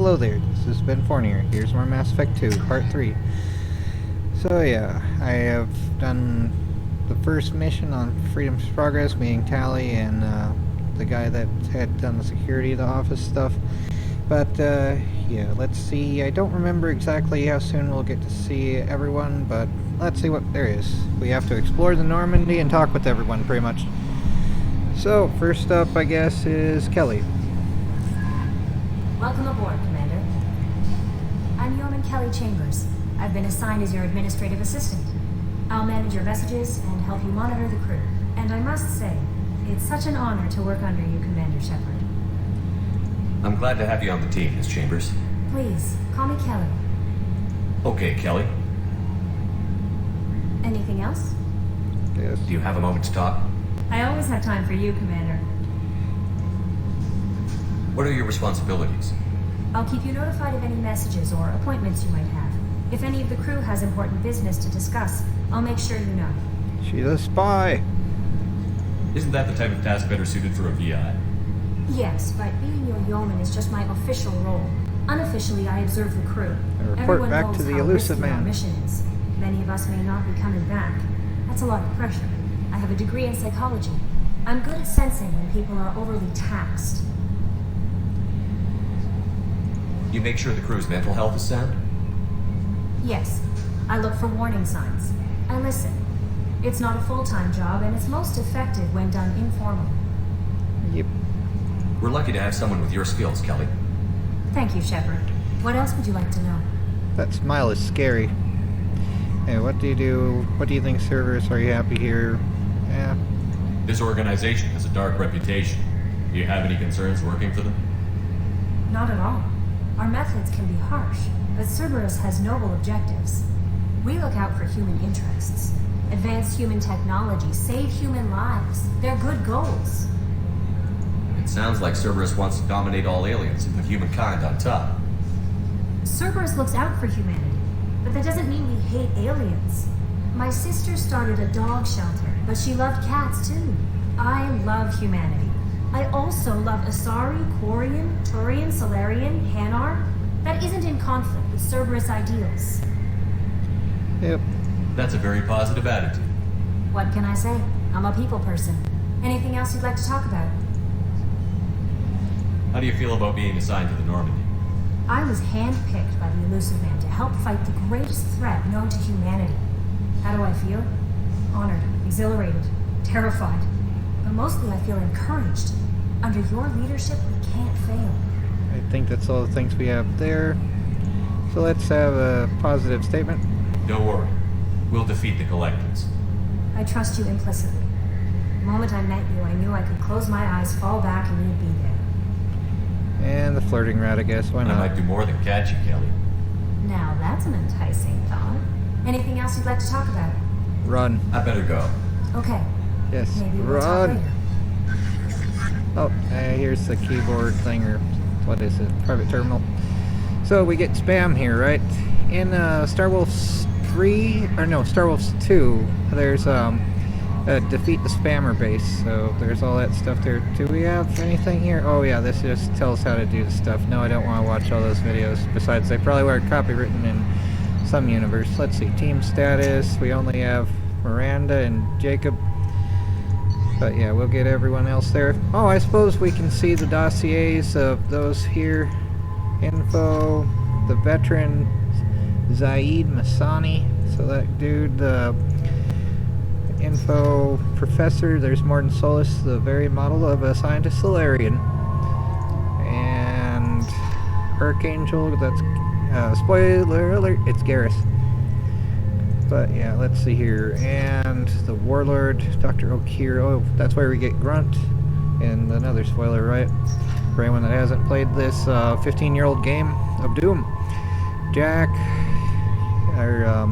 Hello there, this has been Fournier. Here's more Mass Effect 2, Part 3. So yeah, I have done the first mission on Freedom's Progress, meeting Tally and the guy that had done the security of the office stuff. But yeah, let's see. I don't remember exactly how soon we'll get to see everyone, but let's see what there is. We have to explore the Normandy and talk with everyone, pretty much. So, first up, I guess, is Kelly. Welcome aboard, Commander. I'm Yeoman Kelly Chambers. I've been assigned as your administrative assistant. I'll manage your messages and help you monitor the crew. And I must say, it's such an honor to work under you, Commander Shepard. I'm glad to have you on the team, Miss Chambers. Please, call me Kelly. Okay, Kelly. Anything else? Yes. Do you have a moment to talk? I always have time for you, Commander. What are your responsibilities? I'll keep you notified of any messages or appointments you might have. If any of the crew has important business to discuss, I'll make sure you know. She's a spy. Isn't that the type of task better suited for a VI? Yes, but being your yeoman is just my official role. Unofficially, I observe the crew. I report Everyone back knows to the how elusive risky our man. mission is. Many of us may not be coming back. That's a lot of pressure. I have a degree in psychology. I'm good at sensing when people are overly taxed. You make sure the crew's mental health is sound? Yes, I look for warning signs. I listen. It's not a full-time job, and it's most effective when done informally. Yep. We're lucky to have someone with your skills, Kelly. Thank you, Shepard. What else would you like to know? That smile is scary. Hey, what do you do? What do you think, servers? Are you happy here? Yeah. This organization has a dark reputation. Do you have any concerns working for them? Not at all. Our methods can be harsh, but Cerberus has noble objectives. We look out for human interests. Advance human technology, save human lives. They're good goals. It sounds like Cerberus wants to dominate all aliens and put humankind on top. Cerberus looks out for humanity, but that doesn't mean we hate aliens. My sister started a dog shelter, but she loved cats too. I love humanity. I also love Asari, Quarian, Turian, Solarian, Hanar. That isn't in conflict with Cerberus ideals. Yep. That's a very positive attitude. What can I say? I'm a people person. Anything else you'd like to talk about? How do you feel about being assigned to the Normandy? I was handpicked by the elusive man to help fight the greatest threat known to humanity. How do I feel? Honored, exhilarated, terrified. But mostly I feel encouraged. Under your leadership, we can't fail. I think that's all the things we have there. So let's have a positive statement. Don't worry. We'll defeat the Collectors. I trust you implicitly. The moment I met you, I knew I could close my eyes, fall back, and you'd be there. And the flirting rat, I guess. Why I not? might do more than catch you, Kelly. Now that's an enticing thought. Anything else you'd like to talk about? Run. I better go. Okay. Yes. Maybe we'll talk Run. later. Oh, here's the keyboard thing, or what is it? Private terminal. So we get spam here, right? In Star Wolf's 3, or no, Star Wolf's 2, there's defeat the spammer base. So there's all that stuff there. Do we have anything here? Oh yeah, this just tells how to do the stuff. No, I don't want to watch all those videos. Besides, they probably were copywritten in some universe. Let's see, team status. We only have Miranda and Jacob. But yeah, we'll get everyone else there. Oh, I suppose we can see the dossiers of those here. Info, the veteran Zaid Masani. So that dude, the info professor, there's Morton Solis, the very model of a scientist Solarian. And Archangel, that's, spoiler alert, it's Garrus. But yeah, let's see here. And the Warlord, Dr. O'Keir. Oh, that's where we get Grunt. And another spoiler, right? For anyone that hasn't played this 15-year-old game of Doom. Jack, or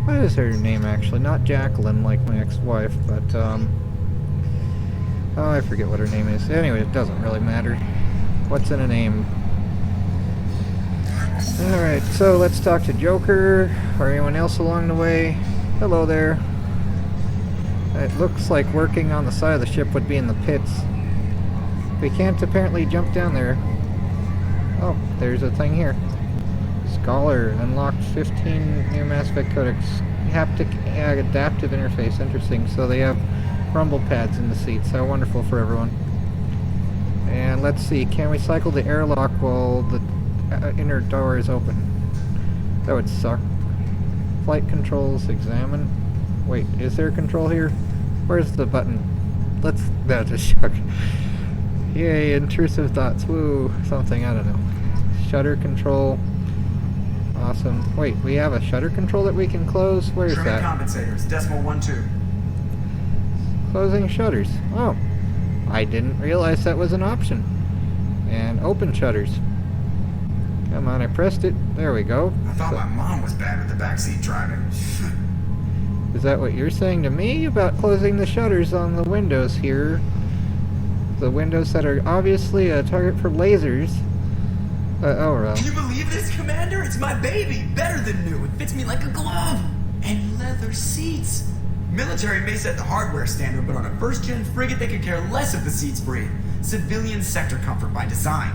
what is her name actually? Not Jacqueline, like my ex-wife, but oh, I forget what her name is. Anyway, it doesn't really matter. What's in a name? Alright, so let's talk to Joker, or anyone else along the way. Hello there. It looks like working on the side of the ship would be in the pits. We can't apparently jump down there. Oh, there's a thing here. Scholar unlocked 15 new Mass Effect codecs. Haptic adaptive interface. Interesting. So they have rumble pads in the seats. How wonderful for everyone. And let's see. Can we cycle the airlock while the inner door is open? That would suck. Flight controls. Examine. Wait, is there a control here? Where's the button? That's a shock. Yay, intrusive thoughts. Woo, something, I don't know. Shutter control. Awesome. Wait, we have a shutter control that we can close? Where is that? Compensators, decimal 1-2. Closing shutters. Oh, I didn't realize that was an option. And open shutters. Come on, I pressed it. There we go. I thought my mom was bad with the backseat driving. Is that what you're saying to me about closing the shutters on the windows here? The windows that are obviously a target for lasers. Oh, well. Can you believe this, Commander? It's my baby. Better than new. It fits me like a glove. And leather seats. Military may set the hardware standard, but on a first-gen frigate, they could care less if the seats breathe. Civilian sector comfort by design.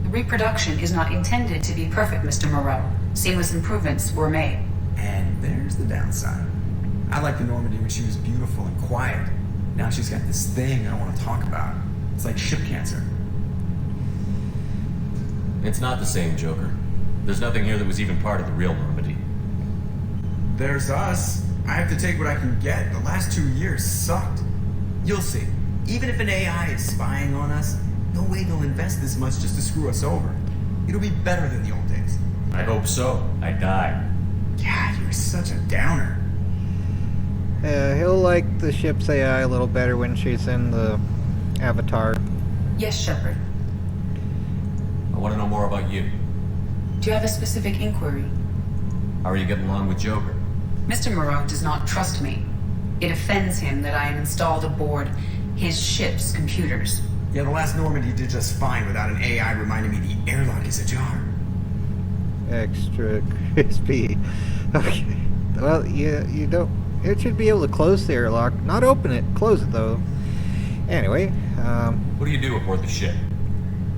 The reproduction is not intended to be perfect, Mr. Moreau. Seamless improvements were made. And there's the downside. I liked the Normandy when she was beautiful and quiet. Now she's got this thing I don't want to talk about. It's like ship cancer. It's not the same, Joker. There's nothing here that was even part of the real Normandy. There's us. I have to take what I can get. The last 2 years sucked. You'll see. Even if an AI is spying on us, no way they'll invest this much just to screw us over. It'll be better than the old days. I hope so. I die. God, you're such a downer. He'll like the ship's AI a little better when she's in the Avatar. Yes, Shepard. I want to know more about you. Do you have a specific inquiry? How are you getting along with Joker? Mr. Moreau does not trust me. It offends him that I am installed aboard his ship's computers. Yeah, the last Normandy did just fine without an AI reminding me the airlock is ajar. Extra crispy. Okay. Well, you don't... It should be able to close the airlock. Not open it. Close it, though. Anyway, What do you do aboard the ship?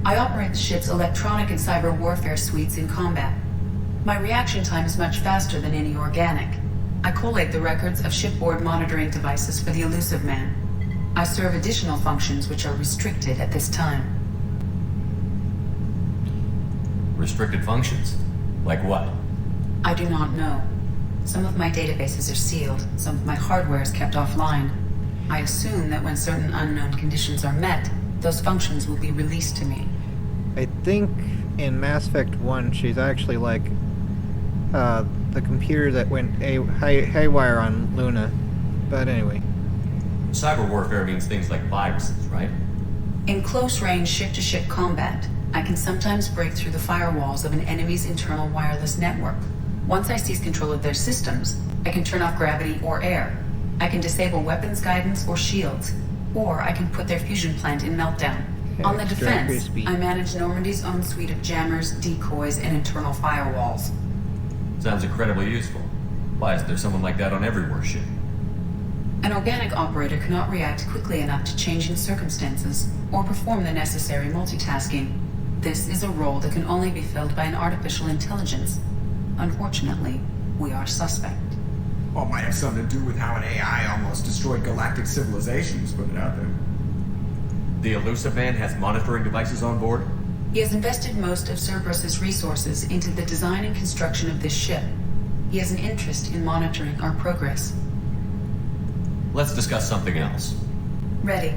I operate the ship's electronic and cyber warfare suites in combat. My reaction time is much faster than any organic. I collate the records of shipboard monitoring devices for the Elusive Man. I serve additional functions which are restricted at this time. Restricted functions? Like what? I do not know. Some of my databases are sealed, some of my hardware is kept offline. I assume that when certain unknown conditions are met, those functions will be released to me. I think in Mass Effect 1, she's actually like the computer that went haywire on Luna. But anyway. Cyber warfare means things like viruses, right? In close-range ship-to-ship combat, I can sometimes break through the firewalls of an enemy's internal wireless network. Once I seize control of their systems, I can turn off gravity or air. I can disable weapons guidance or shields, or I can put their fusion plant in meltdown. On the defense, I manage Normandy's own suite of jammers, decoys, and internal firewalls. Sounds incredibly useful. Why is there someone like that on every warship? An organic operator cannot react quickly enough to changing circumstances, or perform the necessary multitasking. This is a role that can only be filled by an artificial intelligence. Unfortunately, we are suspect. Well, it might have something to do with how an AI almost destroyed galactic civilizations, put it out there. The Elusive Man has monitoring devices on board? He has invested most of Cerberus's resources into the design and construction of this ship. He has an interest in monitoring our progress. Let's discuss something else. Ready.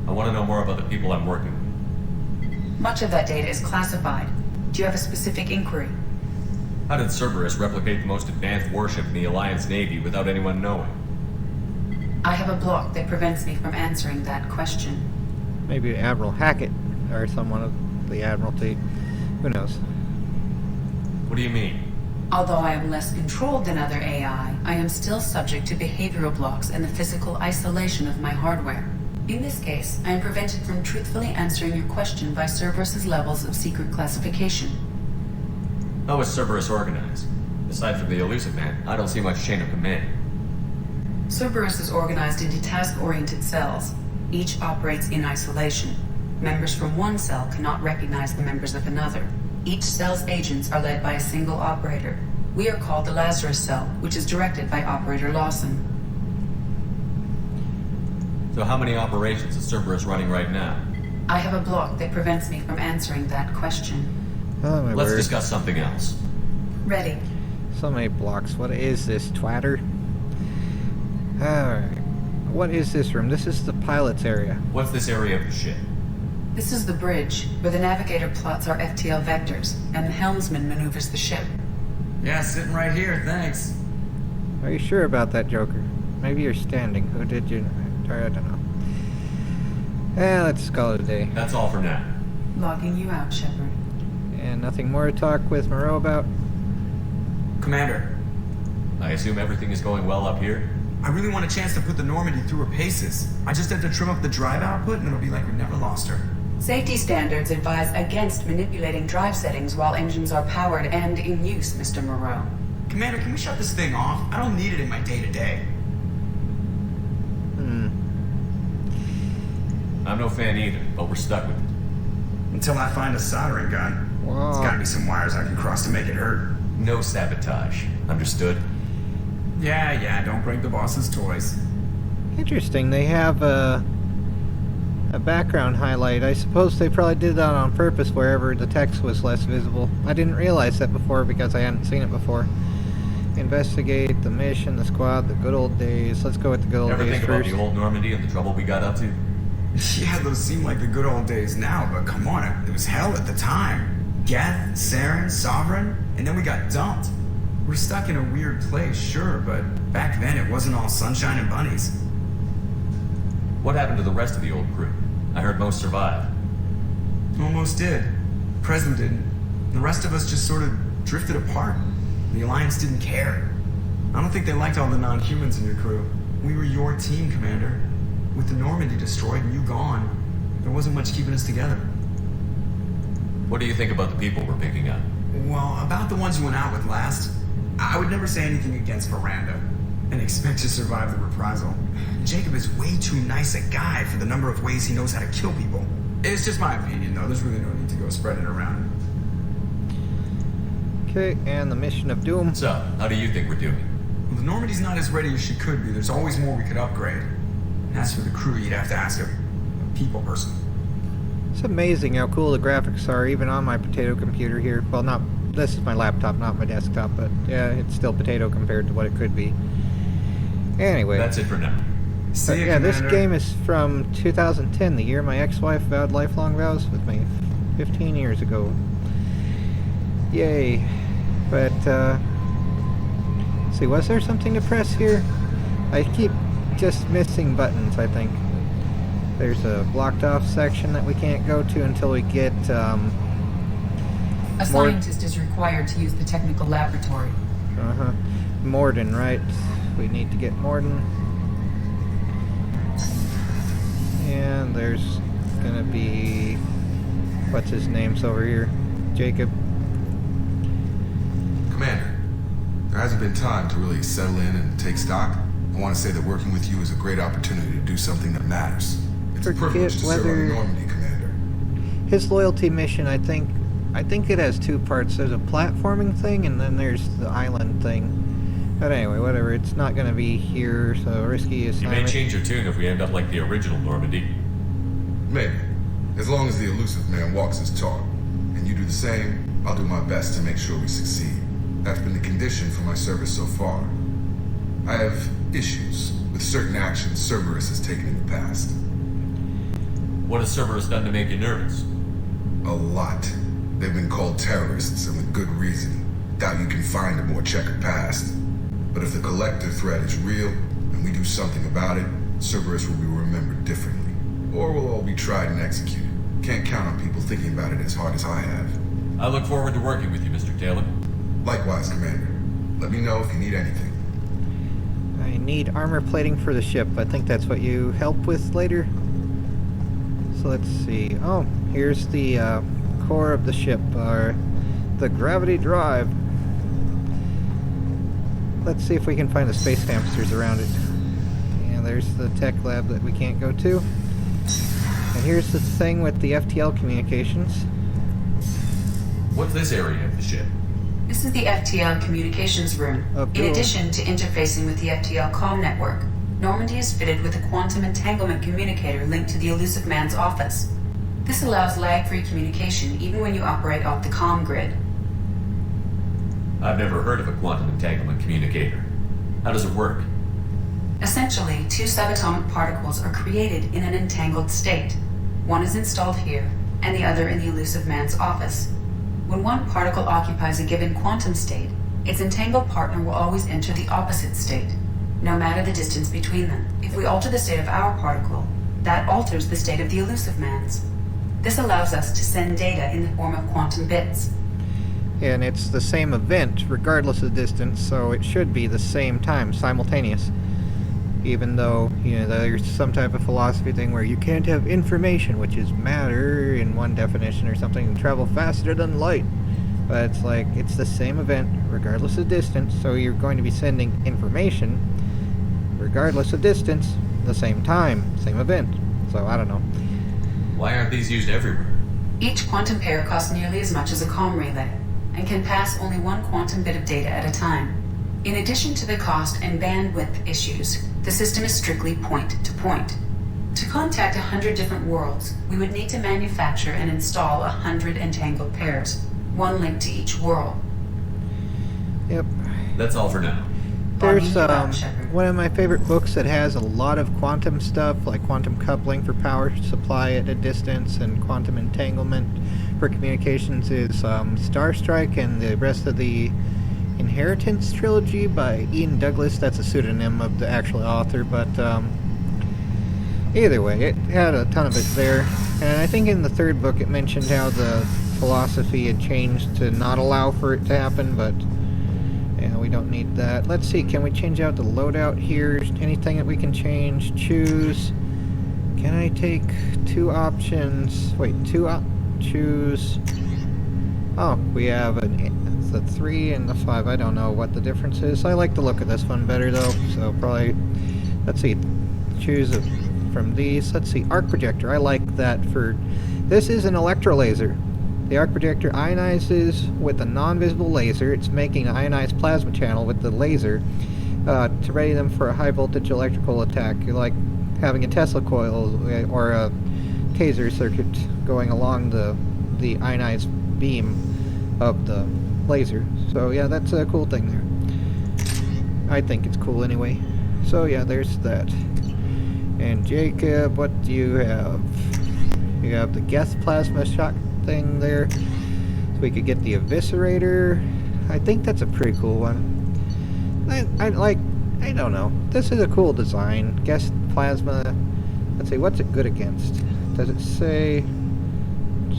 I want to know more about the people I'm working with. Much of that data is classified. Do you have a specific inquiry? How did Cerberus replicate the most advanced warship in the Alliance Navy without anyone knowing? I have a block that prevents me from answering that question. Maybe Admiral Hackett or someone of the Admiralty. Who knows? What do you mean? Although I am less controlled than other AI, I am still subject to behavioral blocks and the physical isolation of my hardware. In this case, I am prevented from truthfully answering your question by Cerberus's levels of secret classification. How is Cerberus organized? Aside from the Elusive Man, I don't see much chain of command. Cerberus is organized into task-oriented cells. Each operates in isolation. Members from one cell cannot recognize the members of another. Each cell's agents are led by a single operator. We are called the Lazarus Cell, which is directed by Operator Lawson. So how many operations is Cerberus running right now? I have a block that prevents me from answering that question. Oh my Let's word. discuss something else. Ready. So many blocks. What is this, twatter? Alright. What is this room? This is the pilot's area. What's this area of the ship? This is the bridge, where the navigator plots our FTL vectors, and the helmsman maneuvers the ship. Yeah, sitting right here, thanks. Are you sure about that, Joker? Maybe you're standing. Who did you... I don't know. Let's call it a day. That's all for now. Logging you out, Shepard. And nothing more to talk with Moreau about? Commander, I assume everything is going well up here? I really want a chance to put the Normandy through her paces. I just have to trim up the drive output and it'll be like we never lost her. Safety standards advise against manipulating drive settings while engines are powered and in use, Mr. Moreau. Commander, can we shut this thing off? I don't need it in my day-to-day. I'm no fan either, but we're stuck with it. Until I find a soldering gun. Wow. There's gotta be some wires I can cross to make it hurt. No sabotage. Understood? Yeah, don't break the boss's toys. Interesting. They have a background highlight. I suppose they probably did that on purpose wherever the text was less visible. I didn't realize that before because I hadn't seen it before. Investigate the mission, the squad, the good old days. Let's go with the good old Ever days think about first. the old Normandy and the trouble we got up to? Yeah, those seem like the good old days now, but come on, it was hell at the time. Geth, Saren, Sovereign, and then we got dumped. We're stuck in a weird place, sure, but back then it wasn't all sunshine and bunnies. What happened to the rest of the old crew? I heard most survived. Almost did. Preston didn't. The rest of us just sort of drifted apart. The Alliance didn't care. I don't think they liked all the non-humans in your crew. We were your team, Commander. With the Normandy destroyed and you gone, there wasn't much keeping us together. What do you think about the people we're picking up? Well, about the ones you went out with last, I would never say anything against Veranda and expect to survive the reprisal. Jacob is way too nice a guy for the number of ways he knows how to kill people. It's just my opinion, though. There's really no need to go spreading it around. Okay, and the mission of doom. So, how do you think we're doing? Well, the Normandy's not as ready as she could be. There's always more we could upgrade. And as for the crew, you'd have to ask a people person. It's amazing how cool the graphics are, even on my potato computer here. Well, not this is my laptop, not my desktop, but yeah, it's still potato compared to what it could be. Anyway, That's it for now. See ya, yeah, this Commander. game is from 2010, the year my ex-wife vowed lifelong vows with me, 15 years ago. Yay! But see, was there something to press here? I keep just missing buttons, I think. There's a blocked off section that we can't go to until we get A scientist is required to use the technical laboratory. Morden, right? We need to get Morden. And there's gonna be what's his name's over here? Jacob. Commander, there hasn't been time to really settle in and take stock. I want to say that working with you is a great opportunity to do something that matters. It's a Forget privilege to serve on whether- the Normandy, Commander. His loyalty mission, I think it has two parts. There's a platforming thing, and then there's the island thing. But anyway, whatever. It's not going to be here, so risky You may assignment. change your tune if we end up like the original Normandy. Maybe. As long as the elusive man walks his talk, and you do the same, I'll do my best to make sure we succeed. That's been the condition for my service so far. I have issues with certain actions Cerberus has taken in the past. What has Cerberus done to make you nervous? A lot. They've been called terrorists, and with good reason. Doubt you can find a more checkered past. But if the collective threat is real, and we do something about it, Cerberus will be remembered differently. Or we'll all be tried and executed. Can't count on people thinking about it as hard as I have. I look forward to working with you, Mr. Taylor. Likewise, Commander. Let me know if you need anything. I need armor plating for the ship. I think that's what you help with later. So let's see. Oh, here's the core of the ship, the gravity drive. Let's see if we can find the space hamsters around it. And there's the tech lab that we can't go to. And here's the thing with the FTL communications. What's this area of the ship? This is the FTL communications room. Oh, cool. In addition to interfacing with the FTL comm network, Normandy is fitted with a quantum entanglement communicator linked to the Elusive Man's office. This allows lag-free communication even when you operate off the comm grid. I've never heard of a quantum entanglement communicator. How does it work? Essentially, two subatomic particles are created in an entangled state. One is installed here, and the other in the Elusive Man's office. When one particle occupies a given quantum state, its entangled partner will always enter the opposite state, no matter the distance between them. If we alter the state of our particle, that alters the state of the Elusive Man's. This allows us to send data in the form of quantum bits. And it's the same event regardless of distance, so it should be the same time, simultaneous. Even though, you know, there's some type of philosophy thing where you can't have information, which is matter in one definition or something, and travel faster than light. But it's like, it's the same event regardless of distance, so you're going to be sending information regardless of distance, the same time, same event. So I don't know. Why aren't these used everywhere? Each quantum pair costs nearly as much as a comm relay, and can pass only one quantum bit of data at a time. In addition to the cost and bandwidth issues, the system is strictly point-to-point. To contact 100 different worlds, we would need to manufacture and install 100 entangled pairs, one linked to each world. Yep. That's all for now. There's Shepard. one of my favorite books that has a lot of quantum stuff, like quantum coupling for power supply at a distance and quantum entanglement for communications, is Star Strike and the rest of the Inheritance trilogy by Ian Douglas. That's a pseudonym of the actual author, but either way, it had a ton of it there. And I think in the third book it mentioned how the philosophy had changed to not allow for it to happen, but yeah, we don't need that. Let's see, can we change out the loadout here? Anything that we can change? Choose. Can I take two options? Wait, choose. Oh, we have the 3 and the 5. I don't know what the difference is. I like the look of this one better though, so probably, let's see, choose from these. Let's see, arc projector. I like that for, this is an electrolaser. The arc projector ionizes with a non-visible laser. It's making an ionized plasma channel with the laser to ready them for a high voltage electrical attack. You're like having a Tesla coil or a taser circuit going along the ionized beam of the laser. So yeah, that's a cool thing there. I think it's cool anyway. So yeah, there's that. And Jacob, what do you have? You have the Geth plasma shock thing there. So we could get the eviscerator. I think that's a pretty cool one. I don't know. This is a cool design. Geth plasma. Let's see, what's it good against? Does it say?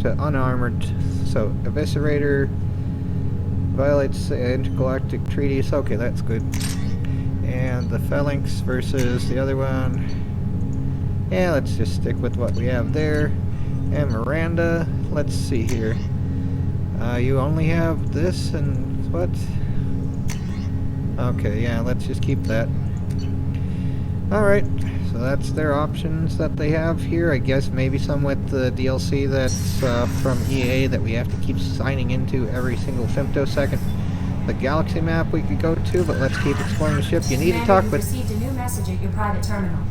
So unarmored. So eviscerator. Violates intergalactic treaties. Okay, that's good. And the phalanx versus the other one. Yeah, let's just stick with what we have there. And Miranda, let's see here. You only have this and what? Okay, yeah, let's just keep that. Alright, so that's their options that they have here. I guess maybe some with the DLC that's from EA that we have to keep signing into every single femtosecond. The galaxy map we could go to, but let's keep exploring the ship. You need to talk You've with... received a new message at your private terminal.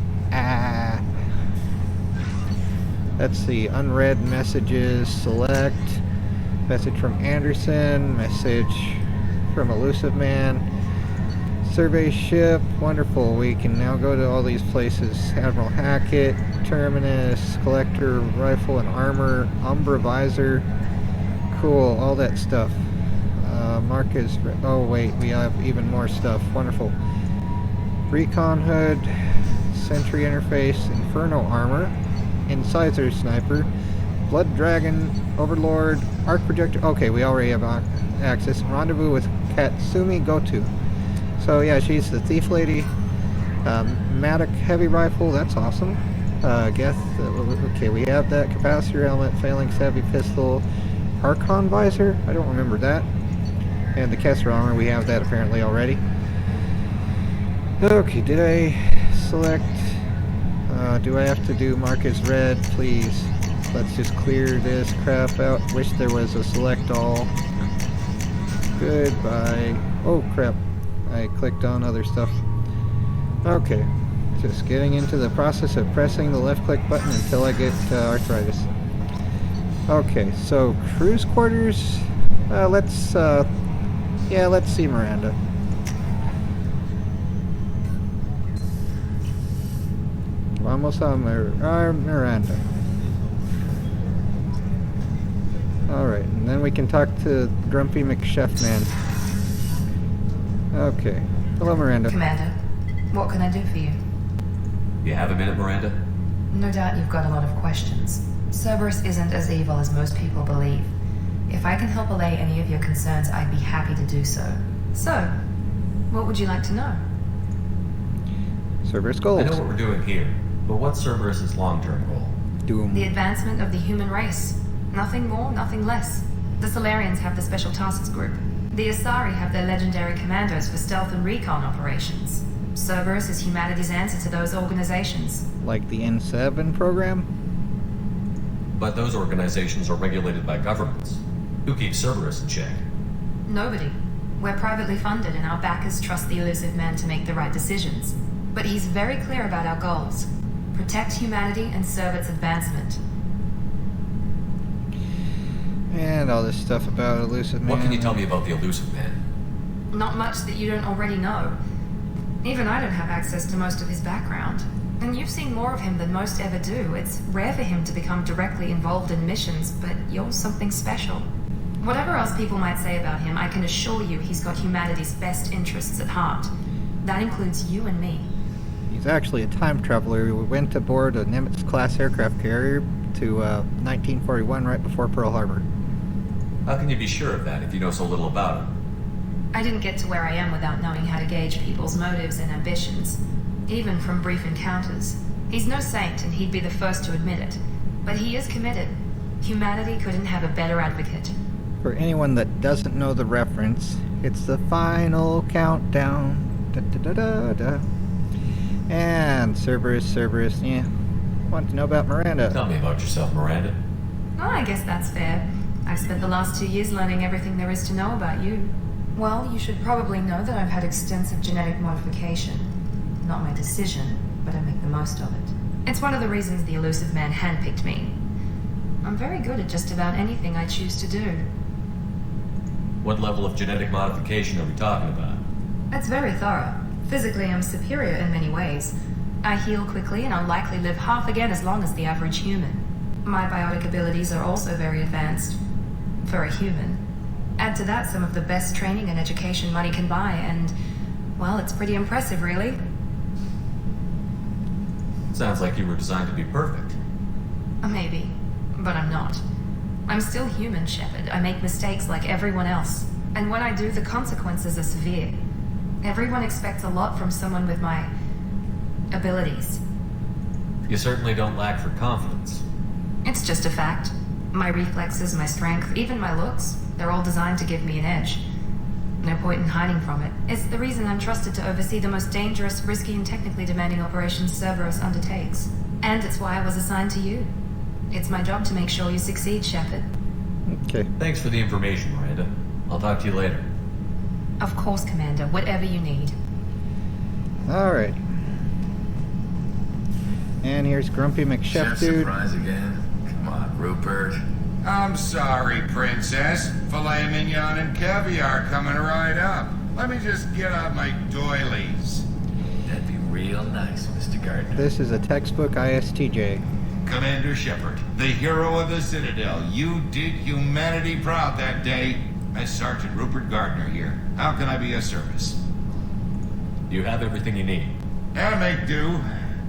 Let's see, unread messages, select, message from Anderson, message from Elusive Man, survey ship, wonderful, we can now go to all these places, Admiral Hackett, Terminus, collector, rifle and armor, Umbra visor, cool, all that stuff. Marcus, oh wait, we have even more stuff, wonderful. Recon hood, sentry interface, Inferno armor, Incisor Sniper, Blood Dragon, Overlord, Arc Projector. Okay, we already have access. Rendezvous with Katsumi Goto. So yeah, she's the Thief Lady. Matic Heavy Rifle, that's awesome. Geth, okay, we have that. Capacitor Helmet, Phalanx Heavy Pistol, Archon Visor, I don't remember that. And the Kessler Armor, we have that apparently already. Okay, did I select... Do I have to do mark as red? Please. Let's just clear this crap out. Wish there was a select all. Goodbye. Oh crap. I clicked on other stuff. Okay. Just getting into the process of pressing the left click button until I get arthritis. Okay, so cruise quarters. Let's see Miranda. Vamos a Miranda. Alright, and then we can talk to Grumpy McChefman. Okay. Hello, Miranda. Commander, what can I do for you? You have a minute, Miranda? No doubt you've got a lot of questions. Cerberus isn't as evil as most people believe. If I can help allay any of your concerns, I'd be happy to do so. So, what would you like to know? Cerberus goals. I know what we're doing here, but what's Cerberus' long-term goal? Doom. The advancement of the human race. Nothing more, nothing less. The Solarians have the Special Tasks Group. The Asari have their legendary commandos for stealth and recon operations. Cerberus is humanity's answer to those organizations. Like the N7 program? But those organizations are regulated by governments. Who keeps Cerberus in check? Nobody. We're privately funded and our backers trust the elusive man to make the right decisions. But he's very clear about our goals. Protect humanity and serve its advancement. And all this stuff about Elusive Man. What can you tell me about the elusive man? Not much that you don't already know. Even I don't have access to most of his background. And you've seen more of him than most ever do. It's rare for him to become directly involved in missions, but you're something special. Whatever else people might say about him, I can assure you he's got humanity's best interests at heart. That includes you and me. He's actually a time traveler who went aboard a Nimitz-class aircraft carrier to 1941 right before Pearl Harbor. How can you be sure of that if you know so little about him? I didn't get to where I am without knowing how to gauge people's motives and ambitions, even from brief encounters. He's no saint, and he'd be the first to admit it. But he is committed. Humanity couldn't have a better advocate. For anyone that doesn't know the reference, it's the final countdown. Da, da, da, da, da. And Cerberus, yeah. Want to know about Miranda? Tell me about yourself, Miranda. Oh, I guess that's fair. I've spent the last 2 years learning everything there is to know about you. Well, you should probably know that I've had extensive genetic modification. Not my decision, but I make the most of it. It's one of the reasons the elusive man handpicked me. I'm very good at just about anything I choose to do. What level of genetic modification are we talking about? It's very thorough. Physically, I'm superior in many ways. I heal quickly and I'll likely live half again as long as the average human. My biotic abilities are also very advanced. For a human. Add to that some of the best training and education money can buy, and, well, it's pretty impressive, really. Sounds like you were designed to be perfect. Maybe, but I'm not. I'm still human, Shepard. I make mistakes like everyone else. And when I do, the consequences are severe. Everyone expects a lot from someone with my abilities. You certainly don't lack for confidence. It's just a fact. My reflexes, my strength, even my looks, they're all designed to give me an edge. No point in hiding from it. It's the reason I'm trusted to oversee the most dangerous, risky, and technically demanding operations Cerberus undertakes. And it's why I was assigned to you. It's my job to make sure you succeed, Shepard. Okay. Thanks for the information, Miranda. I'll talk to you later. Of course, Commander. Whatever you need. Alright. And here's Grumpy McChef dude. Surprise again? Come on, Rupert. I'm sorry, Princess. Filet mignon and caviar coming right up. Let me just get out my doilies. That'd be real nice, Mr. Gardner. This is a textbook ISTJ. Commander Shepard, the hero of the Citadel. You did humanity proud that day. As Sergeant Rupert Gardner here. How can I be of service? You have everything you need. Yeah, make do.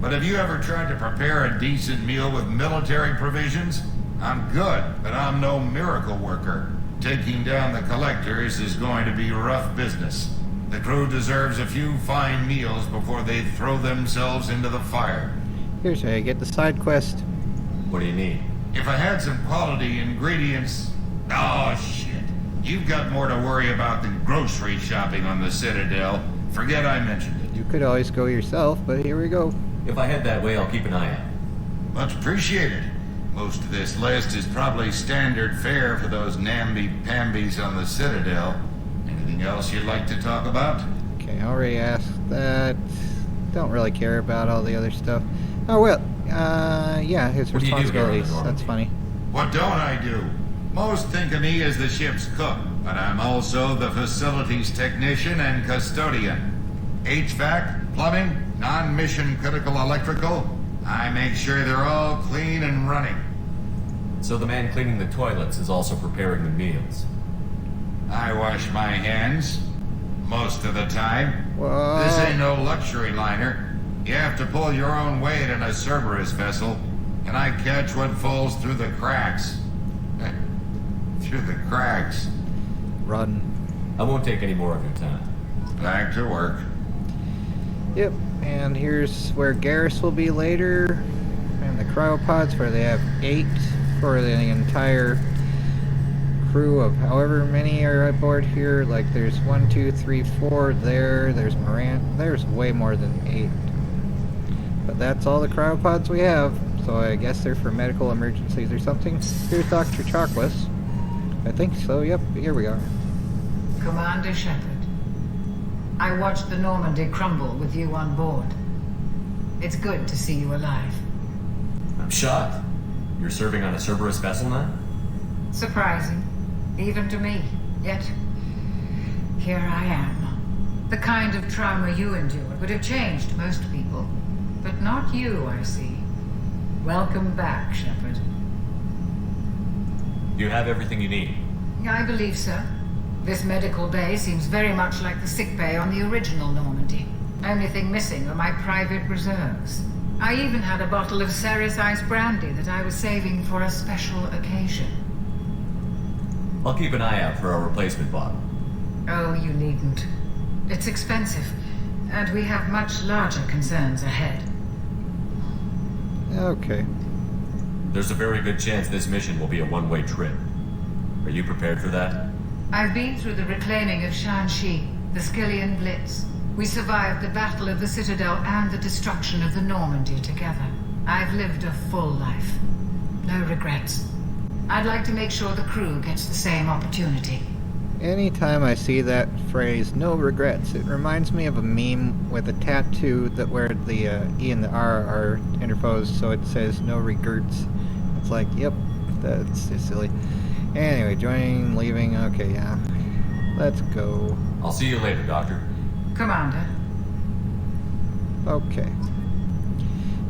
But have you ever tried to prepare a decent meal with military provisions? I'm good, but I'm no miracle worker. Taking down the collectors is going to be rough business. The crew deserves a few fine meals before they throw themselves into the fire. Here's how you get the side quest. What do you need? If I had some quality ingredients... Oh, shit. You've got more to worry about than grocery shopping on the Citadel. Forget I mentioned it. You could always go yourself, but here we go. If I head that way, I'll keep an eye out. Much appreciated. Most of this list is probably standard fare for those namby-pambies on the Citadel. Anything else you'd like to talk about? Okay, I already asked that. Don't really care about all the other stuff. Oh, well, yeah, his What do you do here on the responsibilities. That's Normandy? funny. What don't I do? Most think of me as the ship's cook, but I'm also the facilities technician and custodian. HVAC, plumbing, non-mission critical electrical. I make sure they're all clean and running. So the man cleaning the toilets is also preparing the meals. I wash my hands most of the time. Whoa. This ain't no luxury liner. You have to pull your own weight in a Cerberus vessel, and I catch what falls through the cracks. Through the cracks. Run. I won't take any more of your time. Back to work. Yep, and here's where Garrus will be later. And the cryopods, where they have 8 for the entire crew of however many are aboard here. Like there's 1, 2, 3, 4 there. There's Moran. There's way more than 8. But that's all the cryopods we have. So I guess they're for medical emergencies or something. Here's Dr. Chockless. I think so, yep, here we are. Commander Shepard, I watched the Normandy crumble with you on board. It's good to see you alive. I'm shocked. You're serving on a Cerberus vessel now? Surprising, even to me. Yet, here I am. The kind of trauma you endured would have changed most people. But not you, I see. Welcome back, Shepard. You have everything you need. I believe so. This medical bay seems very much like the sick bay on the original Normandy. Only thing missing are my private reserves. I even had a bottle of Ceres Ice brandy that I was saving for a special occasion. I'll keep an eye out for a replacement bottle. Oh, you needn't. It's expensive, and we have much larger concerns ahead. Okay. There's a very good chance this mission will be a one-way trip. Are you prepared for that? I've been through the reclaiming of Shanxi, the Skillian Blitz. We survived the Battle of the Citadel and the destruction of the Normandy together. I've lived a full life. No regrets. I'd like to make sure the crew gets the same opportunity. Anytime I see that phrase, no regrets, it reminds me of a meme with a tattoo that where the E and the R are interposed, so it says no regrets. It's like, yep, that's just silly. Anyway, joining, leaving, okay, yeah. Let's go. I'll see you later, Doctor. Commander. Okay.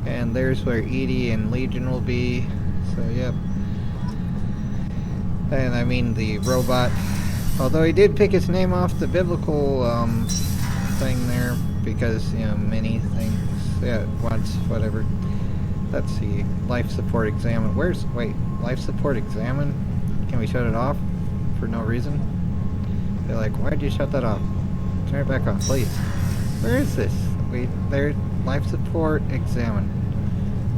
And there's where Edie and Legion will be, so yep. And I mean the robot, although he did pick his name off the biblical thing there, because, you know, many things, yeah, once, whatever. Let's see, life support examine, wait, life support examine? Can we shut it off for no reason? They're like, why'd you shut that off? Turn it back on, please. Where is this? There, life support examine.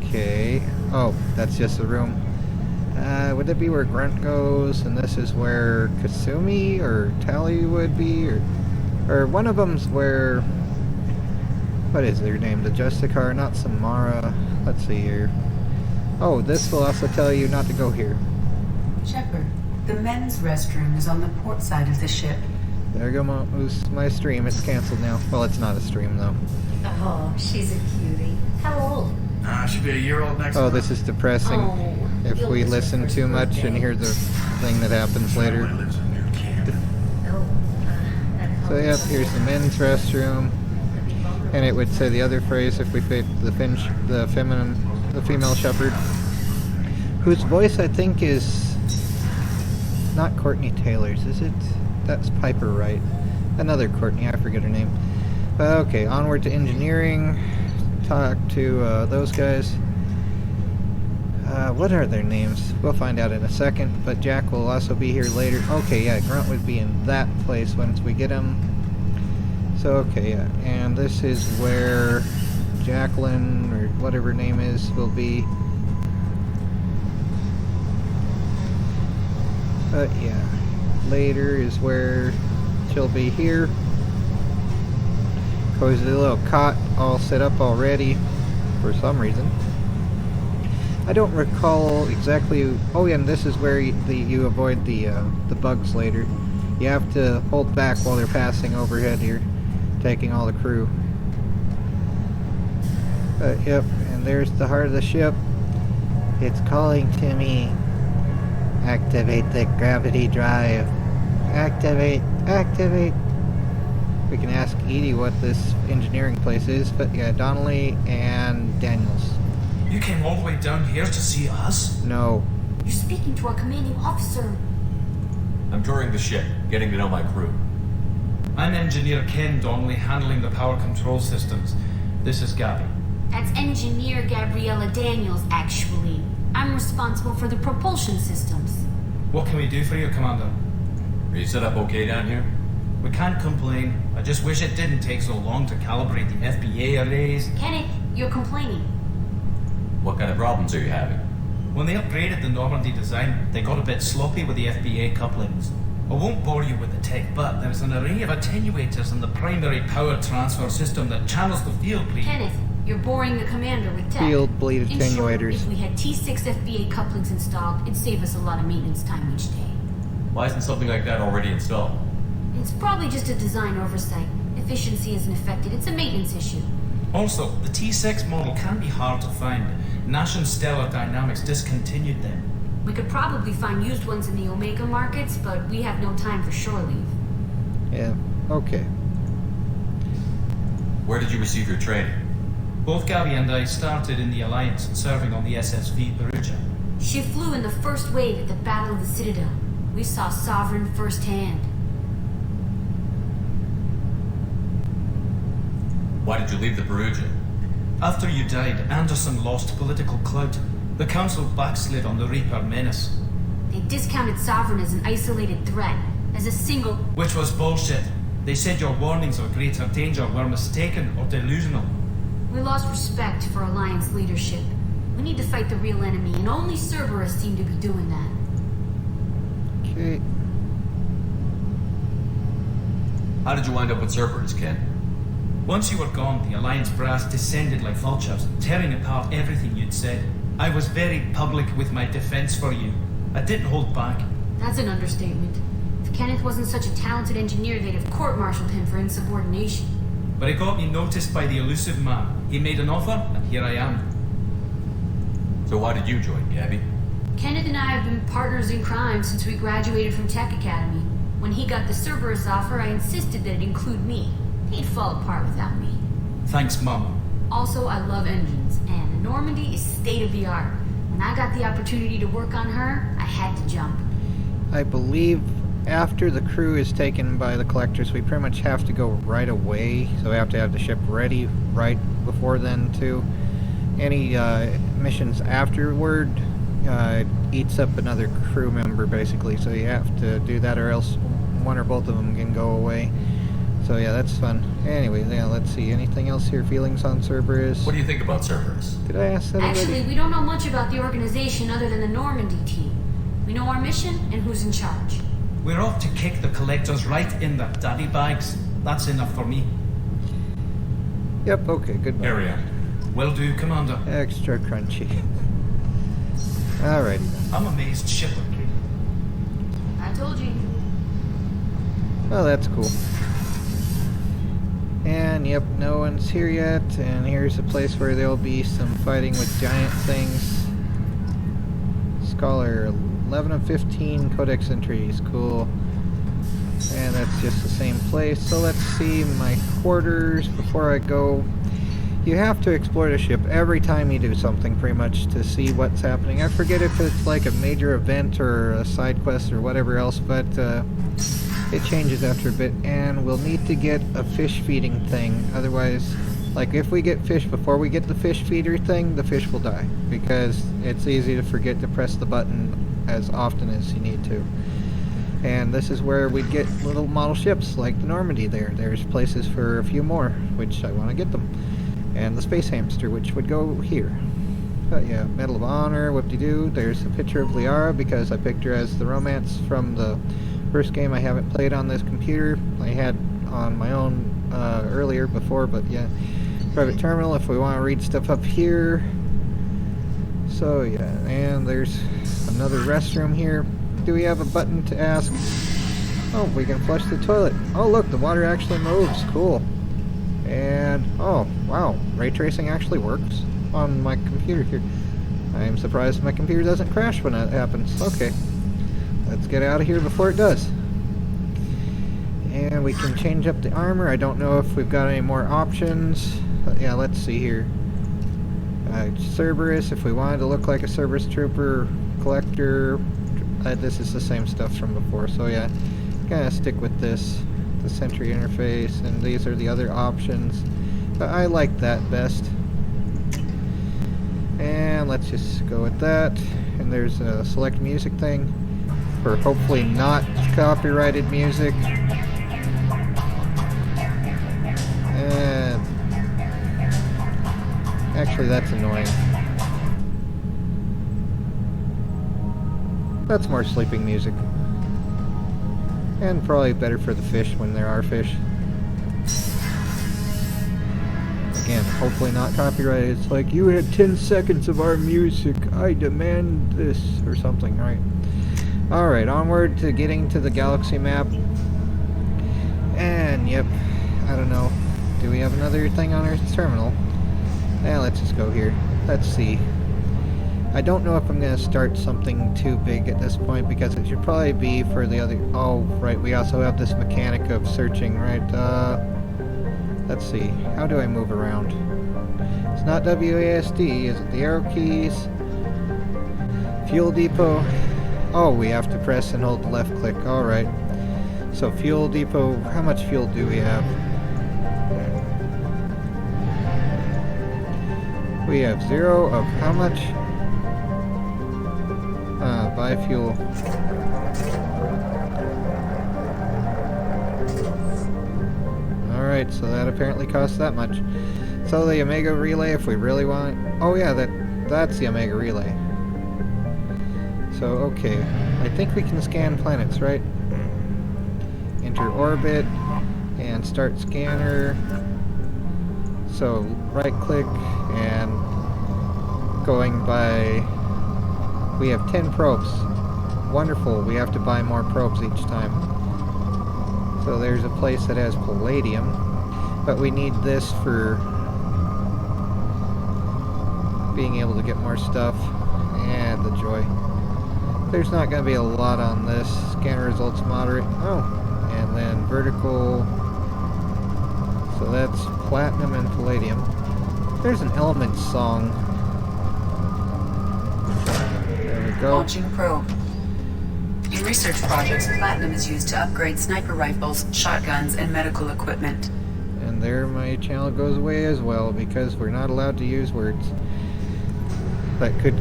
Okay, oh, that's just a room. Would that be where Grunt goes, and this is where Kasumi or Tally would be, or one of them's where, what is their name? The Justicar, not Samara. Let's see here. Oh, this will also tell you not to go here. Shepard, the men's restroom is on the port side of the ship. There goes my stream. It's canceled now. Well, it's not a stream though. Oh, she's a cutie. How old? She'll be a year old next Oh, month. this is depressing. Oh, If you'll we miss her listen first too much birthday. and hear the thing that happens later. Oh, that So yep, here's the men's restroom, and it would say the other phrase if we picked the female shepherd, whose voice I think is not Courtney Taylor's, is it? That's Piper Wright. Another Courtney, I forget her name. Okay, onward to engineering. Talk to those guys. What are their names? We'll find out in a second, but Jack will also be here later. Okay, yeah, Grunt would be in that place once we get him. So, okay, yeah, and this is where Jacqueline, or whatever her name is, will be. But yeah, later is where she'll be here. Cozy little cot all set up already. for some reason. I don't recall exactly. Oh, yeah, and this is where you avoid the bugs later. You have to hold back while they're passing overhead here, taking all the crew. Yep, and there's the heart of the ship. It's calling to me. Activate the gravity drive. Activate, activate. We can ask Edie what this engineering place is, but yeah, Donnelly and Daniels. You came all the way down here to see us? No. You're speaking to our commanding officer. I'm touring the ship, getting to know my crew. I'm Engineer Ken Donnelly, handling the power control systems. This is Gabby. That's Engineer Gabriella Daniels, actually. I'm responsible for the propulsion systems. What can we do for you, Commander? Are you set up okay down here? We can't complain. I just wish it didn't take so long to calibrate the FBA arrays. Kenneth, you're complaining. What kind of problems are you having? When they upgraded the Normandy design, they got a bit sloppy with the FBA couplings. I won't bore you with the tech, but there's an array of attenuators in the primary power transfer system that channels the field bleed. Kenneth, you're boring the commander with tech. Field bleed In short, attenuators. if we had T6 FBA couplings installed, it'd save us a lot of maintenance time each day. Why isn't something like that already installed? It's probably just a design oversight. Efficiency isn't affected. It's a maintenance issue. Also, the T6 model can be hard to find. Nash and Stellar Dynamics discontinued them. We could probably find used ones in the Omega markets, but we have no time for shore leave. Yeah, okay. Where did you receive your training? Both Gabby and I started in the Alliance, serving on the SSV Perugia. She flew in the first wave at the Battle of the Citadel. We saw Sovereign firsthand. Why did you leave the Perugia? After you died, Anderson lost political clout. The Council backslid on the Reaper menace. They discounted Sovereign as an isolated threat, as a single... Which was bullshit. They said your warnings of greater danger were mistaken or delusional. We lost respect for Alliance leadership. We need to fight the real enemy, and only Cerberus seem to be doing that. Okay. How did you wind up with Cerberus, Ken? Once you were gone, the Alliance brass descended like vultures, tearing apart everything you'd said. I was very public with my defense for you. I didn't hold back. That's an understatement. If Kenneth wasn't such a talented engineer, they'd have court-martialed him for insubordination. But it got me noticed by the elusive man. He made an offer, and here I am. So why did you join, Gabby? Kenneth and I have been partners in crime since we graduated from Tech Academy. When he got the Cerberus offer, I insisted that it include me. He'd fall apart without me. Thanks, Mom. Also, I love engines, and the Normandy is state-of-the-art. When I got the opportunity to work on her, I had to jump. I believe after the crew is taken by the collectors, we pretty much have to go right away. So we have to have the ship ready right before then, too. Any missions afterward eats up another crew member, basically. So you have to do that, or else one or both of them can go away. So yeah, that's fun. Anyway, yeah, let's see. Anything else here? Feelings on Cerberus? What do you think about Cerberus? Did I ask that already? Actually, we don't know much about the organization other than the Normandy team. We know our mission and who's in charge. We're off to kick the collectors right in their daddy bags. That's enough for me. Yep, okay, good. Carry on. Will do, Commander. Extra crunchy. Alrighty then. I'm amazed shipper. I told you. Well, that's cool. And yep, no one's here yet. And here's a place where there'll be some fighting with giant things. Scholar 11 of 15 codex entries. Cool. And that's just the same place. So let's see my quarters before I go. You have to explore the ship every time you do something, pretty much, to see what's happening. I forget if it's like a major event or a side quest or whatever else, but it changes after a bit. And we'll need to get a fish feeding thing. Otherwise, like if we get fish before we get the fish feeder thing, the fish will die. Because it's easy to forget to press the button as often as you need to. And this is where we get little model ships like the Normandy there. There's places for a few more, which I want to get them. And the space hamster, which would go here. But yeah, Medal of Honor, whoop-de-doo. There's a picture of Liara because I picked her as the romance from the first game I haven't played on this computer. I had on my own earlier before, but yeah. private terminal if we want to read stuff up here. So yeah, and there's another restroom here. Do we have a button to ask? Oh, we can flush the toilet. Oh look, the water actually moves. Cool. And oh wow, ray tracing actually works on my computer here. I am surprised my computer doesn't crash when that happens. Okay, let's get out of here before it does. And we can change up the armor. I don't know if we've got any more options. Yeah, let's see here. Cerberus, if we wanted to look like a Cerberus trooper, collector, this is the same stuff from before. So yeah, gonna stick with this, the Sentry interface, and these are the other options. But I like that best. And let's just go with that. And there's a select music thing for hopefully not copyrighted music. And actually, that's annoying. That's more sleeping music. And probably better for the fish when there are fish. Again, hopefully not copyrighted. It's like, you had 10 seconds of our music. I demand this. Or something, right? Alright, onward to getting to the galaxy map. And, yep, I don't know. Do we have another thing on our terminal? Yeah, let's just go here. Let's see. I don't know if I'm going to start something too big at this point, because it should probably be for the other... Oh, right, we also have this mechanic of searching, right? Let's see. How do I move around? It's not WASD. Is it the arrow keys? Fuel depot. Oh, we have to press and hold the left click. Alright. So fuel depot, how much fuel do we have? We have 0 of how much? Buy fuel. Alright, so that apparently costs that much. So the Omega Relay, if we really want... Oh yeah, that's the Omega Relay. So, okay. I think we can scan planets, right? Enter orbit and start scanner. So, right click and going by... We have 10 probes. Wonderful, we have to buy more probes each time. So there's a place that has palladium, but we need this for being able to get more stuff. And the joy. There's not going to be a lot on this. Scanner results moderate. Oh, and then vertical. So that's platinum and palladium. There's an element song. There we go. Launching probe. In research projects, platinum is used to upgrade sniper rifles, shotguns, and medical equipment. And there my channel goes away as well, because we're not allowed to use words that could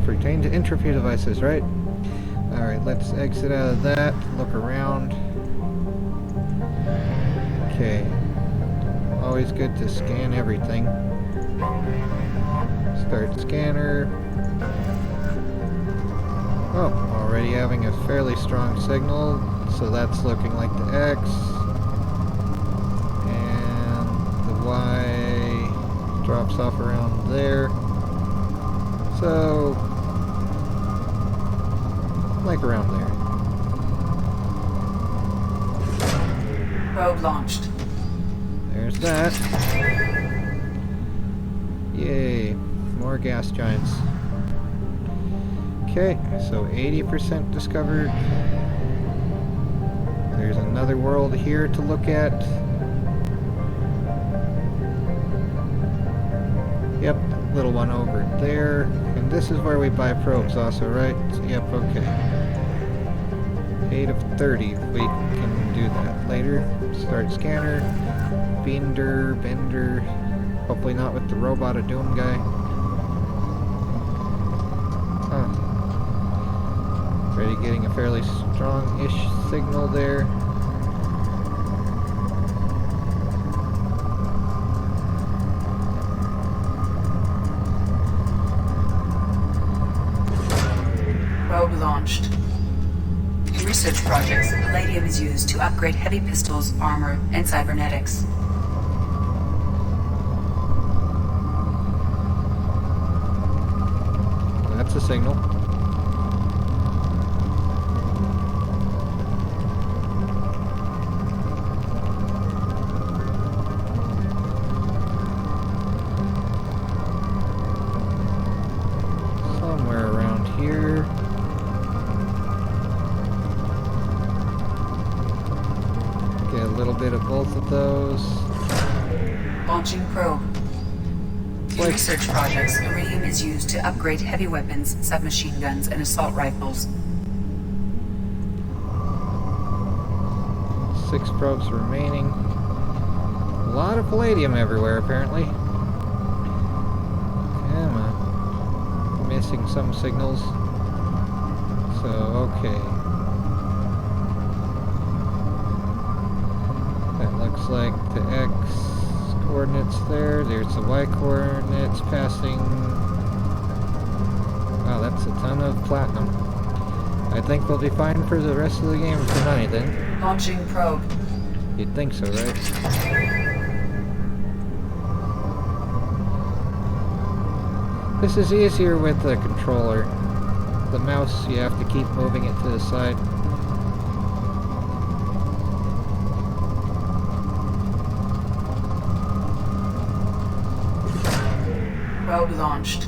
pertain to entropy devices, right? Alright, let's exit out of that, look around. Okay. Always good to scan everything. Start scanner. Oh, already having a fairly strong signal, so that's looking like the X. And the Y drops off around there. So, like around there. Probe launched. There's that. Yay, more gas giants. Okay, so 80% discovered. There's another world here to look at. Yep, little one over there. And this is where we buy probes also, right? Yep, okay. 8 of 30. We can do that later. Start scanner. Bender. Hopefully not with the Robot of Doom guy. Huh. Already getting a fairly strong-ish signal there. Probe launched. In research projects, palladium is used to upgrade heavy pistols, armor, and cybernetics. signal. Somewhere around here. Get a little bit of both of those. Launching probe. In research projects, iridium is used to upgrade heavy weapons, submachine guns, and assault rifles. 6 probes remaining. A lot of palladium everywhere, apparently. Come on. Missing some signals. So, okay. That looks like the X coordinates there. There's the Y coordinates passing. Wow, that's a ton of platinum. I think we'll be fine for the rest of the game tonight then. Launching probe. You'd think so, right? This is easier with the controller. The mouse, you have to keep moving it to the side. Probe launched.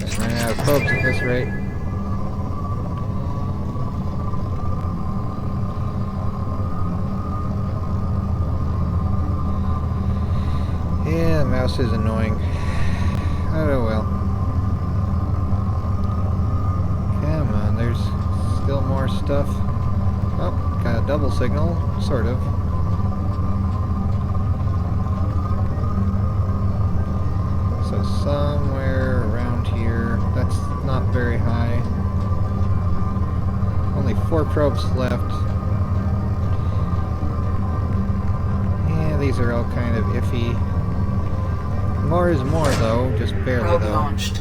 I'm running out of probes at this rate. Yeah, the mouse is annoying. Oh well. Come on, there's still more stuff. Oh, got a double signal, sort of. So somewhere around here. That's not very high. Only 4 probes left. Yeah, these are all kind of iffy. More is more, though, just barely, Probe though. launched.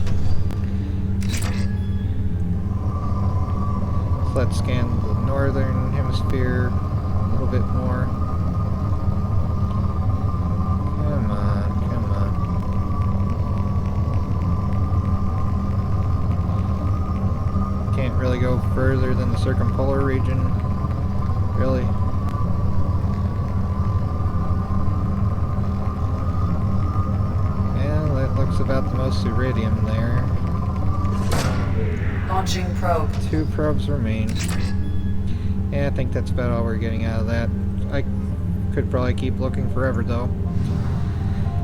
Let's scan the northern hemisphere a little bit more. Come on, come on. Can't really go further than the circumpolar region, really. Looks about the most iridium there. Launching probe. 2 probes remain. Yeah, I think that's about all we're getting out of that. I could probably keep looking forever though.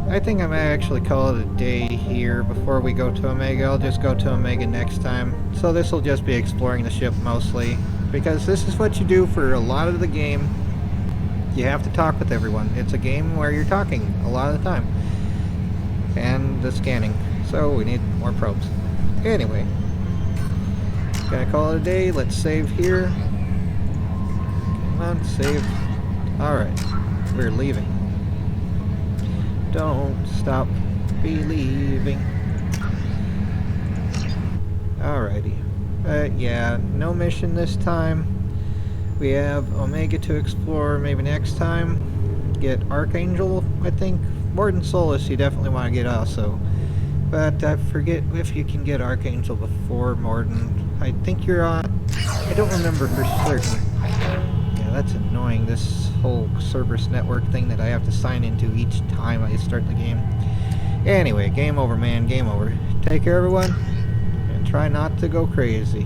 I think I might actually call it a day here before we go to Omega. I'll just go to Omega next time. So this will just be exploring the ship mostly. Because this is what you do for a lot of the game. You have to talk with everyone. It's a game where you're talking a lot of the time. And the scanning. So we need more probes. Anyway. Gonna call it a day. Let's save here. Come on, save. Alright. We're leaving. Don't stop believing. Alrighty. Yeah, no mission this time. We have Omega to explore maybe next time. Get Archangel, I think. Morden Solus you definitely want to get also. But I forget if you can get Archangel before Morden. I think you're on... I don't remember for certain. Yeah, that's annoying, this whole Cerberus network thing that I have to sign into each time I start the game. Anyway, game over, man. Game over. Take care, everyone. And try not to go crazy.